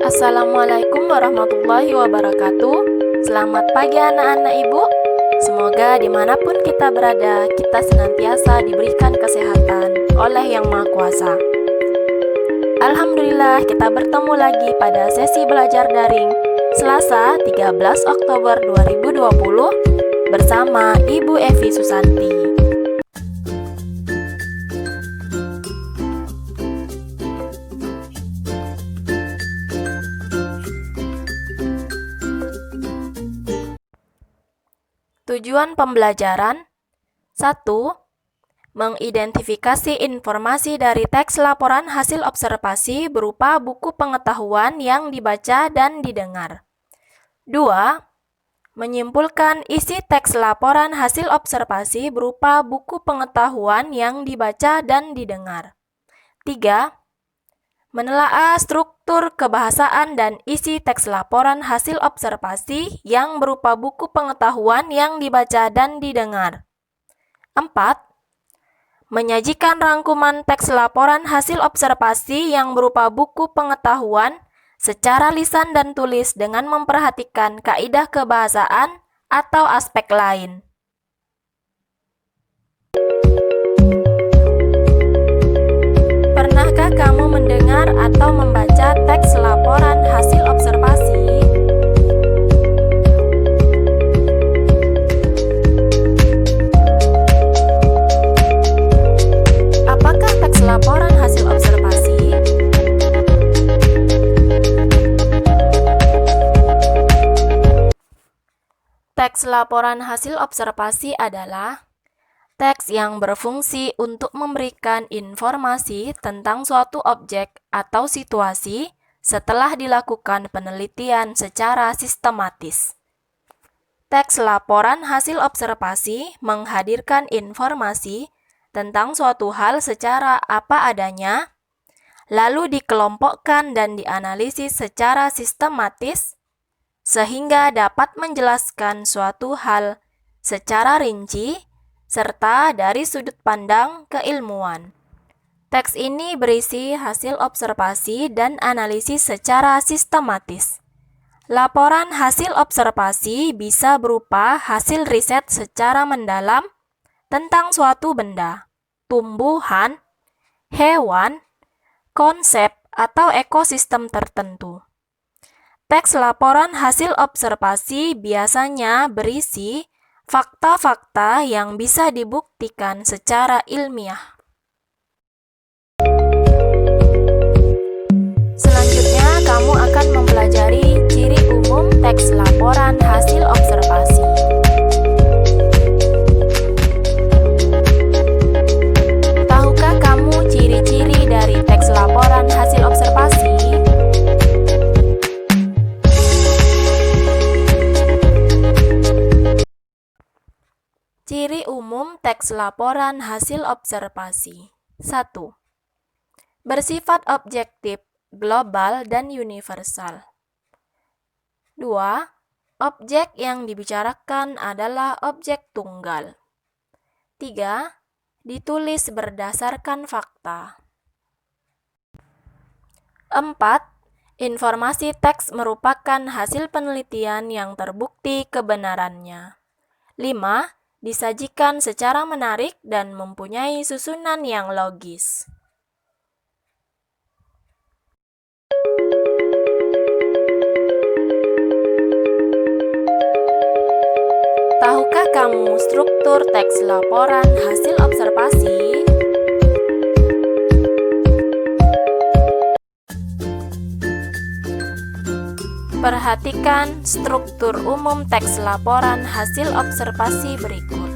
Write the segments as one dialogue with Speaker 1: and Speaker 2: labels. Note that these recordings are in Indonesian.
Speaker 1: Assalamualaikum warahmatullahi wabarakatuh. Selamat pagi anak-anak ibu. Semoga dimanapun kita berada, kita senantiasa diberikan kesehatan oleh Yang Maha Kuasa. Alhamdulillah, kita bertemu lagi pada sesi belajar daring Selasa 13 Oktober 2020 bersama Ibu Evi Susanti. Tujuan pembelajaran 1. Mengidentifikasi informasi dari teks laporan hasil observasi berupa buku pengetahuan yang dibaca dan didengar. 2. Menyimpulkan isi teks laporan hasil observasi berupa buku pengetahuan yang dibaca dan didengar. 3. Menelaah struktur kebahasaan dan isi teks laporan hasil observasi yang berupa buku pengetahuan yang dibaca dan didengar. 4. Menyajikan rangkuman teks laporan hasil observasi yang berupa buku pengetahuan secara lisan dan tulis dengan memperhatikan kaidah kebahasaan atau aspek lain. Pernahkah kamu mendengar atau membaca teks laporan hasil observasi? Apakah teks laporan hasil observasi? Teks laporan hasil observasi adalah teks yang berfungsi untuk memberikan informasi tentang suatu objek atau situasi setelah dilakukan penelitian secara sistematis. Teks laporan hasil observasi menghadirkan informasi tentang suatu hal secara apa adanya, lalu dikelompokkan dan dianalisis secara sistematis, sehingga dapat menjelaskan suatu hal secara rinci, serta dari sudut pandang keilmuan. Teks ini berisi hasil observasi dan analisis secara sistematis. Laporan hasil observasi bisa berupa hasil riset secara mendalam tentang suatu benda, tumbuhan, hewan, konsep, atau ekosistem tertentu. Teks laporan hasil observasi biasanya berisi fakta-fakta yang bisa dibuktikan secara ilmiah. Selanjutnya, kamu akan mempelajari ciri umum teks laporan hasil observasi. Tahukah kamu ciri-ciri dari teks laporan hasil observasi? Ciri umum teks laporan hasil observasi. 1. Bersifat objektif, global, dan universal. 2. Objek yang dibicarakan adalah objek tunggal. 3. Ditulis berdasarkan fakta. 4. Informasi teks merupakan hasil penelitian yang terbukti kebenarannya. 5. Disajikan secara menarik dan mempunyai susunan yang logis. Tahukah kamu struktur teks laporan hasil observasi? Perhatikan struktur umum teks laporan hasil observasi berikut.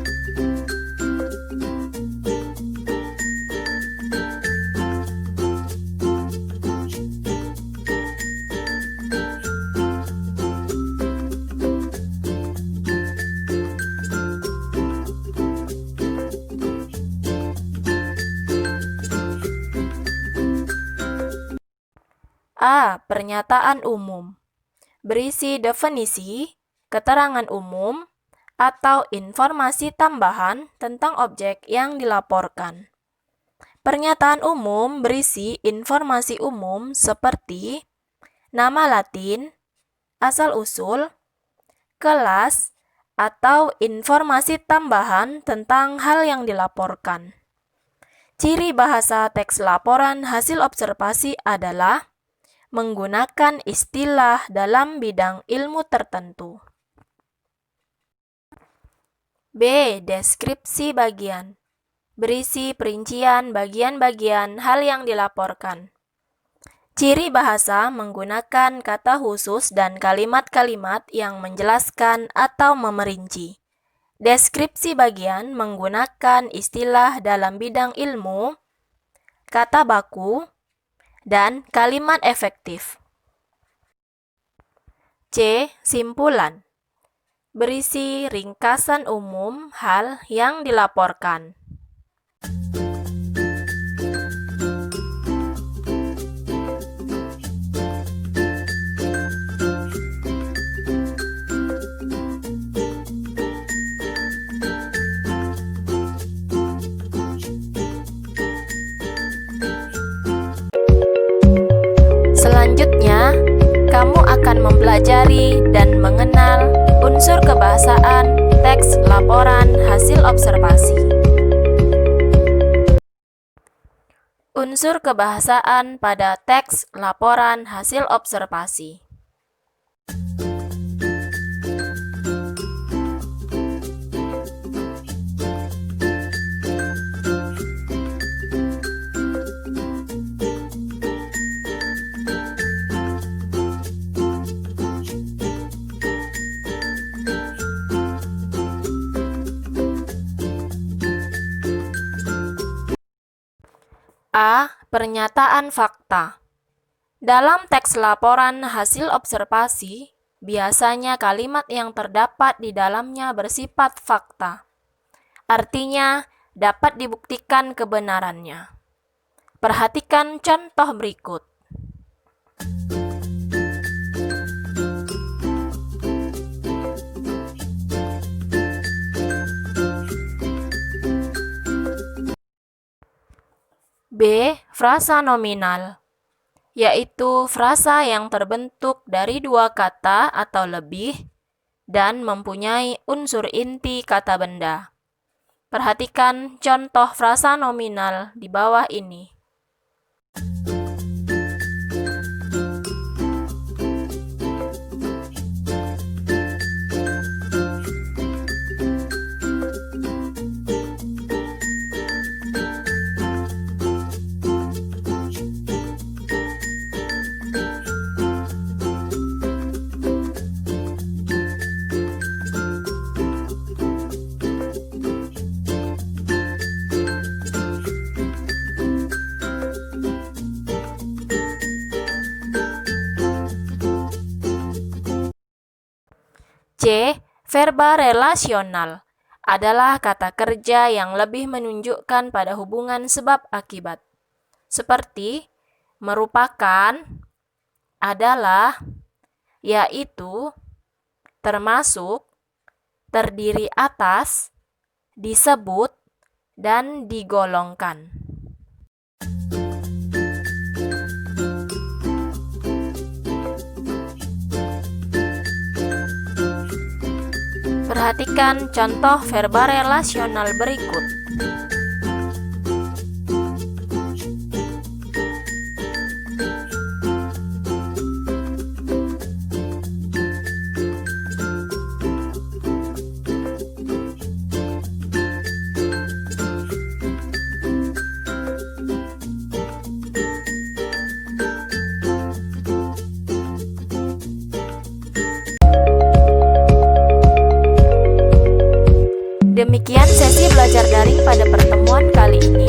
Speaker 1: A. Pernyataan umum. Berisi definisi, keterangan umum, atau informasi tambahan tentang objek yang dilaporkan. Pernyataan umum berisi informasi umum seperti nama latin, asal-usul, kelas, atau informasi tambahan tentang hal yang dilaporkan. Ciri bahasa teks laporan hasil observasi adalah menggunakan istilah dalam bidang ilmu tertentu. B. Deskripsi bagian. Berisi perincian bagian-bagian hal yang dilaporkan. Ciri bahasa menggunakan kata khusus dan kalimat-kalimat yang menjelaskan atau memerinci. Deskripsi bagian menggunakan istilah dalam bidang ilmu, kata baku, dan kalimat efektif. C. Simpulan. Berisi ringkasan umum hal yang dilaporkan. Selanjutnya, kamu akan mempelajari dan mengenal unsur kebahasaan teks laporan hasil observasi. Unsur kebahasaan pada teks laporan hasil observasi. A. Pernyataan fakta. Dalam teks laporan hasil observasi, biasanya kalimat yang terdapat di dalamnya bersifat fakta. Artinya, dapat dibuktikan kebenarannya. Perhatikan contoh berikut. B. Frasa nominal, yaitu frasa yang terbentuk dari dua kata atau lebih dan mempunyai unsur inti kata benda. Perhatikan contoh frasa nominal di bawah ini. C. Verba relasional adalah kata kerja yang lebih menunjukkan pada hubungan sebab akibat, seperti merupakan, adalah, yaitu, termasuk, terdiri atas, disebut, dan digolongkan. Perhatikan contoh verba relasional berikut. Demikian sesi belajar daring pada pertemuan kali ini.